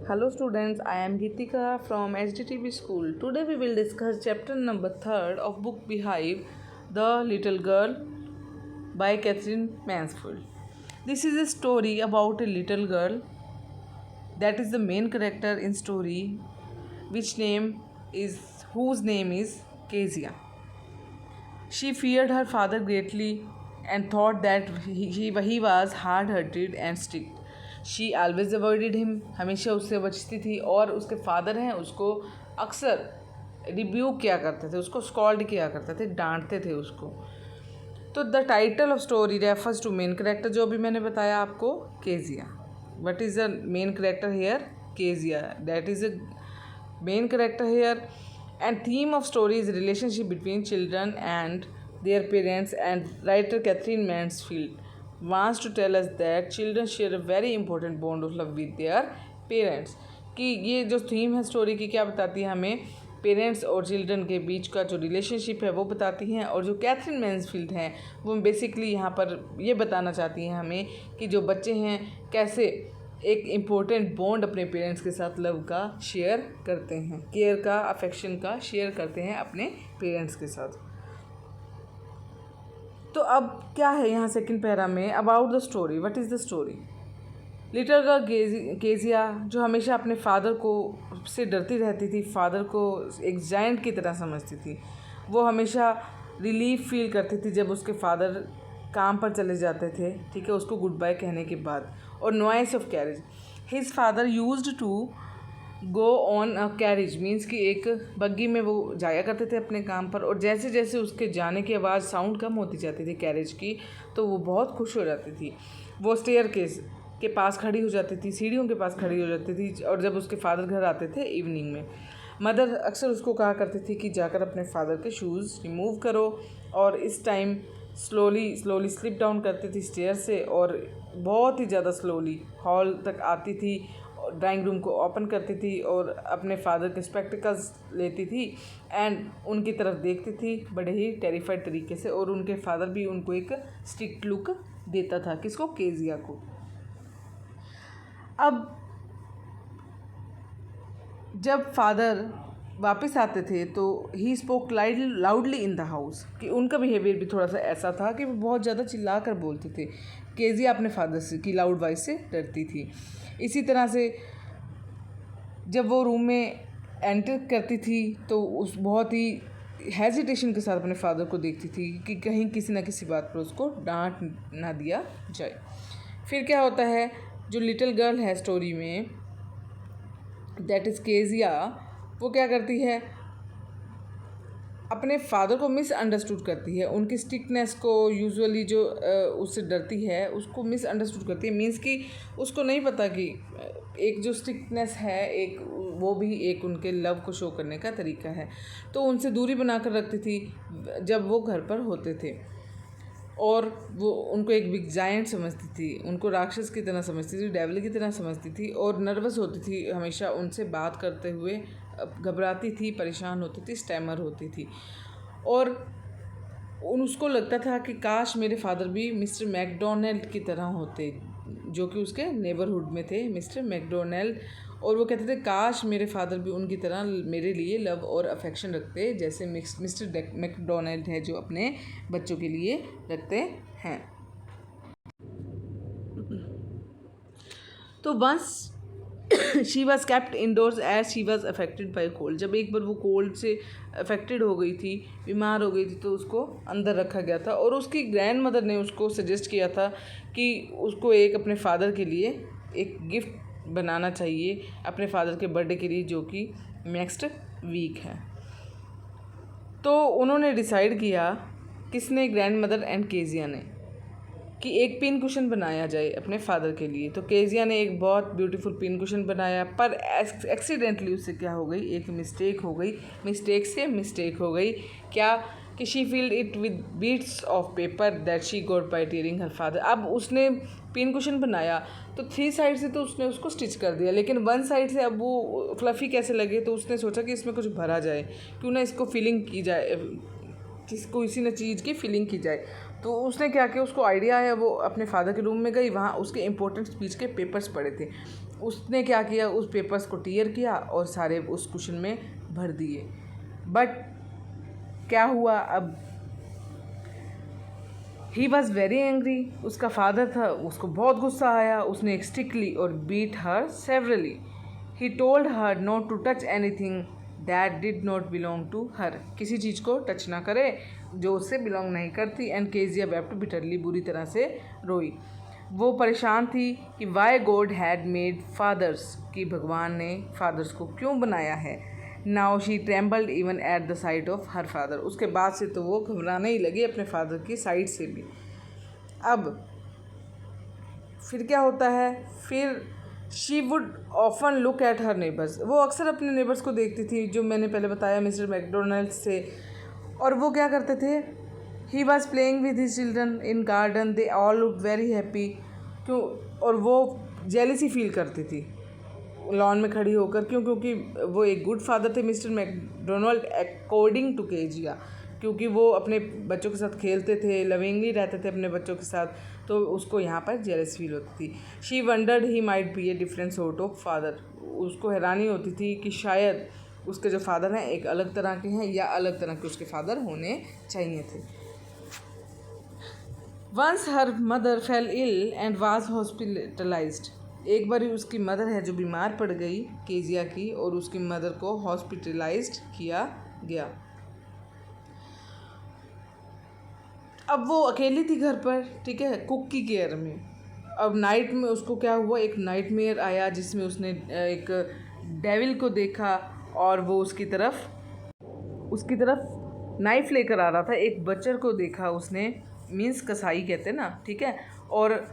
Hello students, I am Gitika from HDTV school. Today we will discuss chapter number 3 of book Beehive, The Little Girl by Catherine Mansfield. This is a story about a little girl that is the main character in story whose name is Kezia. She feared her father greatly and thought that he was hard-hearted and strict. She always avoided him. हमेशा उससे बचती थी और उसके father हैं उसको अक्सर rebuke किया करते थे, उसको स्कॉल्ड किया करते थे, डांटते थे उसको. तो the title of story refers to main character, जो भी मैंने बताया आपको, Kezia. What is the main character here? Kezia. That is a main character here. And theme of story is relationship between children and their parents, and writer Catherine Mansfield wants to tell us that children share a very important bond of love with their parents. कि ये जो theme है story की क्या बताती है हमें? Parents और चिल्ड्रन के बीच का जो रिलेशनशिप है वो बताती हैं. और जो कैथरीन मैन्सफील्ड हैं वो बेसिकली यहाँ पर ये बताना चाहती हैं हमें कि जो बच्चे हैं कैसे एक इम्पोर्टेंट बॉन्ड अपने पेरेंट्स के साथ लव का शेयर करते हैं, केयर का, अफेक्शन का शेयर करते हैं अपने पेरेंट्स के साथ. तो अब क्या है यहाँ सेकंड पैरा में? About the story. What is the story? Little girl Kezia, जो हमेशा अपने फादर को से डरती रहती थी, फादर को एक जायंट की तरह समझती थी. वो हमेशा रिलीफ फील करती थी जब उसके फादर काम पर चले जाते थे, ठीक है, उसको गुड बाय कहने के बाद. और noise of carriage. His father used to go on a carriage, means कि एक बग्गी में वो जाया करते थे अपने काम पर. और जैसे जैसे उसके जाने की आवाज़ साउंड कम होती जाती थी कैरेज की, तो वो बहुत खुश हो जाती थी. वो स्टेयर के पास खड़ी हो जाती थी, सीढ़ियों के पास खड़ी हो जाती थी. और जब उसके फादर घर आते थे इवनिंग में, मदर अक्सर उसको कहा करती थी कि जाकर अपने फादर के शूज़ रिमूव करो. और इस टाइम स्लोली स्लिप डाउन करती थी स्टेयर से और बहुत ही ज़्यादा स्लोली हॉल तक आती थी. ड्राइंग रूम को ओपन करती थी और अपने फादर के स्पेक्टिकल्स लेती थी एंड उनकी तरफ देखती थी बड़े ही टेरिफाइड तरीके से. और उनके फादर भी उनको एक स्ट्रिक्ट लुक देता था. किसको? केजिया को. अब जब फादर वापस आते थे तो he spoke loudly in the house, कि उनका बिहेवियर भी थोड़ा सा ऐसा था कि वो बहुत ज़्यादा चिल्ला कर बोलते थे. केजिया अपने फादर से की लाउड वॉइस से डरती थी. इसी तरह से जब वो रूम में एंटर करती थी तो उस बहुत ही हेजिटेशन के साथ अपने फादर को देखती थी कि कहीं किसी न किसी बात पर उसको डांट ना दिया जाए. फिर क्या होता है? जो लिटिल गर्ल है स्टोरी में, दैट इज़ केजिया, वो क्या करती है? अपने फादर को मिसअंडरस्टूड करती है. उनकी स्ट्रिक्टनेस को यूजुअली जो उससे डरती है उसको मिसअंडरस्टूड करती है. मीन्स कि उसको नहीं पता कि एक जो स्ट्रिक्टनेस है एक वो भी एक उनके लव को शो करने का तरीका है. तो उनसे दूरी बना कर रखती थी जब वो घर पर होते थे. और वो उनको एक बिग जायंट समझती थी, उनको राक्षस की तरह समझती थी, डेविल की तरह समझती थी. और नर्वस होती थी हमेशा उनसे बात करते हुए, घबराती थी, परेशान होती थी, स्टैमर होती थी. और उसको लगता था कि काश मेरे फादर भी मिस्टर मैकडोनल्ड की तरह होते, जो कि उसके नेबरहुड में थे, मिस्टर मैकडोनल्ड. और वो कहते थे काश मेरे फादर भी उनकी तरह मेरे लिए लव और अफेक्शन रखते जैसे मिस्टर मैकडोनल्ड है जो अपने बच्चों के लिए रखते हैं. तो once she was kept indoors as she was affected by cold. जब एक बार वो कोल्ड से अफेक्टेड हो गई थी, बीमार हो गई थी, तो उसको अंदर रखा गया था. और उसकी ग्रैंड मदर ने उसको सजेस्ट किया था कि उसको एक अपने फादर के लिए एक गिफ्ट बनाना चाहिए अपने फादर के बर्थडे के लिए, जो कि नेक्स्ट वीक है. तो उन्होंने डिसाइड किया, किसने? ग्रैंड मदर एंड केजिया ने, कि एक पिन कुशन बनाया जाए अपने फादर के लिए. तो केजिया ने एक बहुत ब्यूटीफुल पिन कुशन बनाया, पर एक्सीडेंटली उससे क्या हो गई? एक मिस्टेक हो गई. मिस्टेक हो गई. क्या? कि she filled it with bits of paper that she got by tearing her father. अब उसने पिन कुशन बनाया तो 3 साइड से तो उसने उसको स्टिच कर दिया, लेकिन 1 साइड से अब वो फ्लफ़ी कैसे लगे? तो उसने सोचा कि इसमें कुछ भरा जाए, क्यों ना इसको फिलिंग की जाए, किसी न चीज़ की फिलिंग की जाए. तो उसने क्या किया, उसको आइडिया आया, वो अपने फादर के रूम में गई, वहाँ उसके इम्पोर्टेंट स्पीच के पेपर्स पड़े थे. उसने क्या किया, उस पेपर्स को टीयर किया और सारे उस कुशन में भर दिए। बट क्या हुआ, अब ही वॉज़ वेरी एंग्री, उसका फादर था, उसको बहुत गुस्सा आया। उसने एक स्टिकली और beat her severely. He told her not to touch anything that did not belong to her, किसी चीज़ को टच ना करे जो उससे बिलोंग नहीं करती। एंड केजिया वेप्ट बिटरली, बुरी तरह से रोई। वो परेशान थी कि why God had made fathers, कि भगवान ने फादर्स को क्यों बनाया है। Now she trembled even at the sight of her father, उसके बाद से तो वो घबराने ही लगी अपने फादर की साइड से भी। अब फिर क्या होता है, फिर she would often look at her neighbours, वो अक्सर अपने नेबर्स को देखती थी, जो मैंने पहले बताया मिस्टर मैकडोनल्ड्स थे। और वो क्या करते थे, he was playing with his children in garden, they all look very happy. क्यों, और वो जेलिसी फील करती थी लॉन में खड़ी होकर, क्यों, क्योंकि वो एक गुड फादर थे Mr McDonald according to Kezia, क्योंकि वो अपने बच्चों के साथ खेलते थे, लविंगली रहते थे अपने बच्चों के साथ, तो उसको यहाँ पर जेलस फील होती थी। She wondered he might be a different sort of father, उसको हैरानी होती थी कि शायद उसके जो फादर हैं एक अलग तरह के हैं या अलग तरह के उसके फादर होने चाहिए थे। Once her mother fell ill and was hospitalised, एक बार उसकी मदर है जो बीमार पड़ गई केजिया की, और उसकी मदर को हॉस्पिटलाइज्ड किया गया। अब वो अकेली थी घर पर, ठीक है, कुक की केयर में। अब नाइट में उसको क्या हुआ, एक नाइटमेयर आया जिसमें उसने एक डेविल को देखा और वो उसकी तरफ नाइफ लेकर आ रहा था। एक बच्चर को देखा उसने, मीन्स कसाई कहते हैं ना, ठीक है। और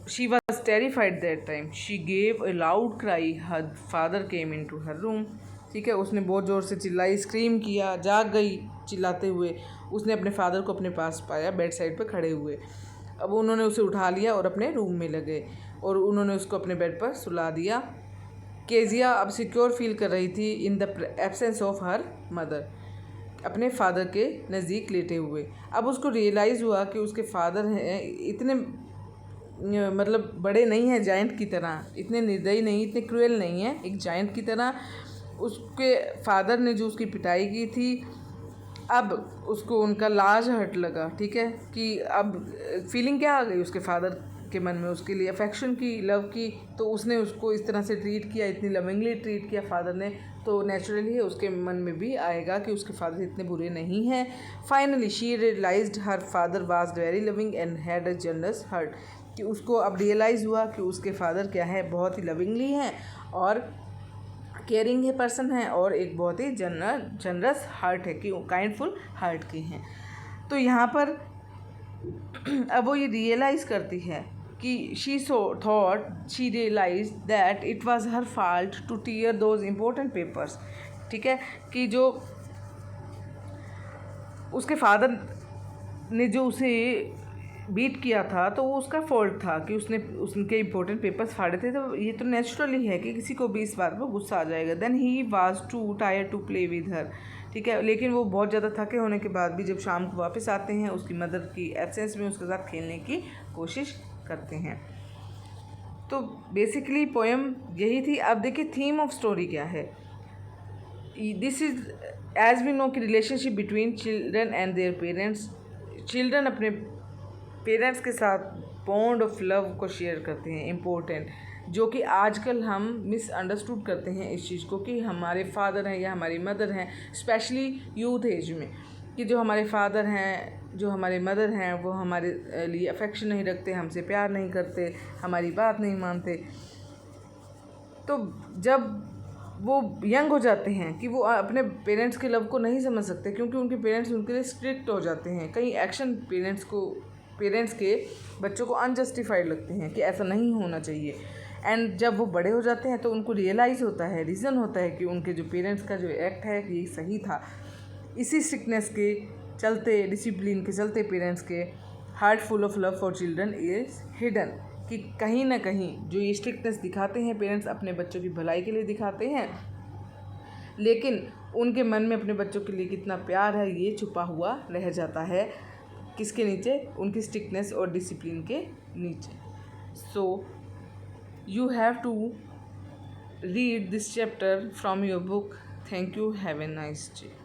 she was terrified that time, she gave a loud cry, her father came into her room, ठीक है। उसने बहुत ज़ोर से चिल्लाई, स्क्रीम किया, जाग गई चिल्लाते हुए। उसने अपने फादर को अपने पास पाया, बेड साइड पर खड़े हुए। अब उन्होंने उसे उठा लिया और अपने रूम में ले गए और उन्होंने उसको अपने बेड पर सुला दिया। केजिया अब सिक्योर फील कर रही थी in the absence of her mother, अपने फादर के नज़दीक लेटे हुए। अब उसको रियलाइज़ हुआ कि उसके फादर हैं इतने मतलब बड़े नहीं हैं जायंट की तरह, इतने निर्दयी नहीं, इतने क्रूएल नहीं हैं एक जायंट की तरह। उसके फादर ने जो उसकी पिटाई की थी, अब उसको उनका लाज हर्ट लगा, ठीक है, कि अब फीलिंग क्या आ गई उसके फादर के मन में, उसके लिए अफेक्शन की, लव की। तो उसने उसको इस तरह से ट्रीट किया, इतनी लविंगली ट्रीट किया फादर ने, तो नेचुरली उसके मन में भी आएगा कि उसके फादर इतने बुरे नहीं हैं। Finally she realised her father was very loving and had a generous heart, कि उसको अब रियलाइज़ हुआ कि उसके फादर क्या है, बहुत ही लविंगली हैं और केयरिंग है पर्सन है, और एक बहुत ही जनरस हार्ट है, कि काइंडफुल हार्ट के हैं। तो यहाँ पर अब वो ये रियलाइज़ करती है कि she realise that it was her fault to tear those important papers, ठीक है, कि जो उसके फादर ने जो उसे बीट किया था तो वो उसका फॉल्ट था कि उसने उनके इंपॉर्टेंट पेपर्स फाड़े थे। तो ये तो नेचुरल ही है कि किसी को भी इस बात पर गुस्सा आ जाएगा। Then he was too tired to play with her, ठीक है, लेकिन वो बहुत ज़्यादा थके होने के बाद भी जब शाम को वापस आते हैं उसकी मदर की एब्सेंस में उसके साथ खेलने की कोशिश करते हैं। तो बेसिकली पोएम यही थी। अब देखिए थीम ऑफ स्टोरी क्या है। This is as we know कि relationship between children and their parents, children अपने पेरेंट्स के साथ बॉन्ड ऑफ लव को शेयर करते हैं, इम्पोर्टेंट, जो कि आजकल हम मिसअंडरस्टूड करते हैं इस चीज़ को कि हमारे फादर हैं या हमारी मदर हैं, स्पेशली यूथ एज में, कि जो हमारे फादर हैं, जो हमारे मदर हैं, वो हमारे लिए अफेक्शन नहीं रखते, हमसे प्यार नहीं करते, हमारी बात नहीं मानते। तो जब वो यंग हो जाते हैं कि वो अपने पेरेंट्स के लव को नहीं समझ सकते, क्योंकि उनके पेरेंट्स उनके लिए स्ट्रिक्ट हो जाते हैं। कई एक्शन पेरेंट्स के बच्चों को अनजस्टिफाइड लगते हैं कि ऐसा नहीं होना चाहिए। एंड जब वो बड़े हो जाते हैं तो उनको रियलाइज़ होता है, रीज़न होता है कि उनके जो पेरेंट्स का जो एक्ट है ये सही था। इसी स्ट्रिक्टनेस के चलते, डिसिप्लिन के चलते पेरेंट्स के heart full of love for children is hidden, कि कहीं ना कहीं जो ये स्ट्रिक्टनेस दिखाते हैं पेरेंट्स अपने बच्चों की भलाई के लिए दिखाते हैं, लेकिन उनके मन में अपने बच्चों के लिए कितना प्यार है ये छुपा हुआ रह जाता है। किसके नीचे? उनकी स्ट्रिक्टनेस और डिसिप्लिन के नीचे। So you have to read this chapter from your book. Thank you. Have a nice day.